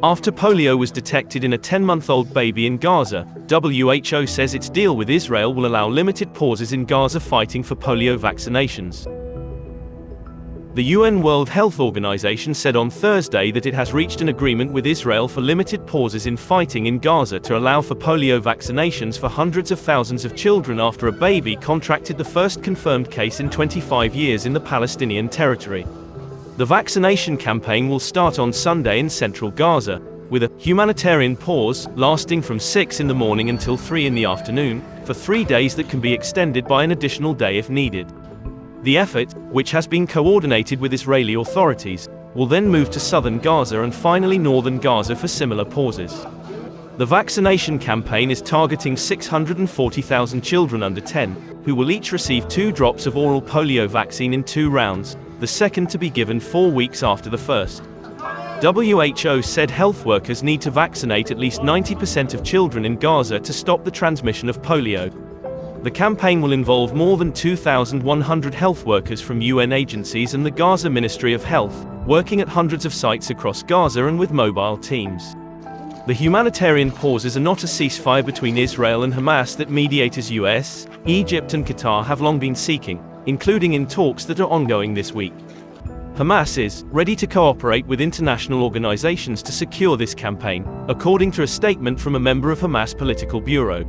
After polio was detected in a 10-month-old baby in Gaza, WHO says its deal with Israel will allow limited pauses in Gaza fighting for polio vaccinations. The UN World Health Organization said on Thursday that it has reached an agreement with Israel for limited pauses in fighting in Gaza to allow for polio vaccinations for hundreds of thousands of children after a baby contracted the first confirmed case in 25 years in the Palestinian territory. The vaccination campaign will start on Sunday in central Gaza, with a humanitarian pause lasting from 6 in the morning until 3 in the afternoon, for 3 days that can be extended by an additional day if needed. The effort, which has been coordinated with Israeli authorities, will then move to southern Gaza and finally northern Gaza for similar pauses. The vaccination campaign is targeting 640,000 children under 10, who will each receive 2 drops of oral polio vaccine in 2 rounds, the second to be given 4 weeks after the first. WHO said health workers need to vaccinate at least 90% of children in Gaza to stop the transmission of polio. The campaign will involve more than 2,100 health workers from UN agencies and the Gaza Ministry of Health, working at hundreds of sites across Gaza and with mobile teams. The humanitarian pauses are not a ceasefire between Israel and Hamas that mediators US, Egypt and Qatar have long been seeking, including in talks that are ongoing this week. Hamas is ready to cooperate with international organizations to secure this campaign, according to a statement from a member of Hamas political bureau.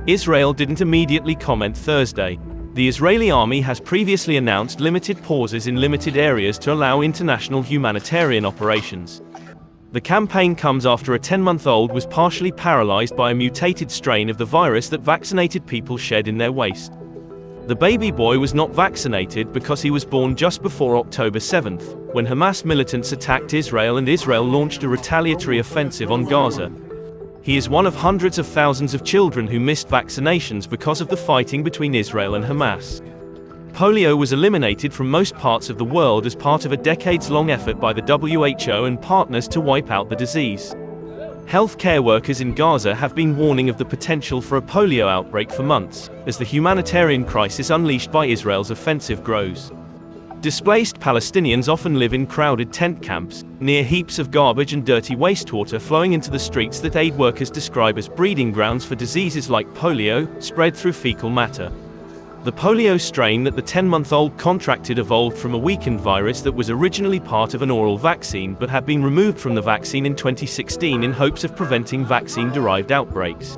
Israel didn't immediately comment Thursday. The Israeli army has previously announced limited pauses in limited areas to allow international humanitarian operations. The campaign comes after a 10-month-old was partially paralyzed by a mutated strain of the virus that vaccinated people shed in their waste. The baby boy was not vaccinated because he was born just before October 7th, when Hamas militants attacked Israel and Israel launched a retaliatory offensive on Gaza. He is one of hundreds of thousands of children who missed vaccinations because of the fighting between Israel and Hamas. Polio was eliminated from most parts of the world as part of a decades-long effort by the WHO and partners to wipe out the disease. Healthcare workers in Gaza have been warning of the potential for a polio outbreak for months, as the humanitarian crisis unleashed by Israel's offensive grows. Displaced Palestinians often live in crowded tent camps, near heaps of garbage and dirty wastewater flowing into the streets that aid workers describe as breeding grounds for diseases like polio, spread through fecal matter. The polio strain that the 10-month-old contracted evolved from a weakened virus that was originally part of an oral vaccine but had been removed from the vaccine in 2016 in hopes of preventing vaccine-derived outbreaks.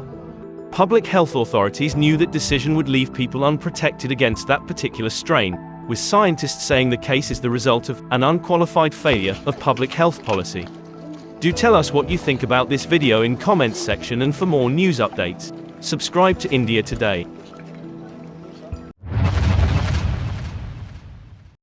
Public health authorities knew that decision would leave people unprotected against that particular strain, with scientists saying the case is the result of an unqualified failure of public health policy. Do tell us what you think about this video in comments section, and for more news updates, subscribe to India Today.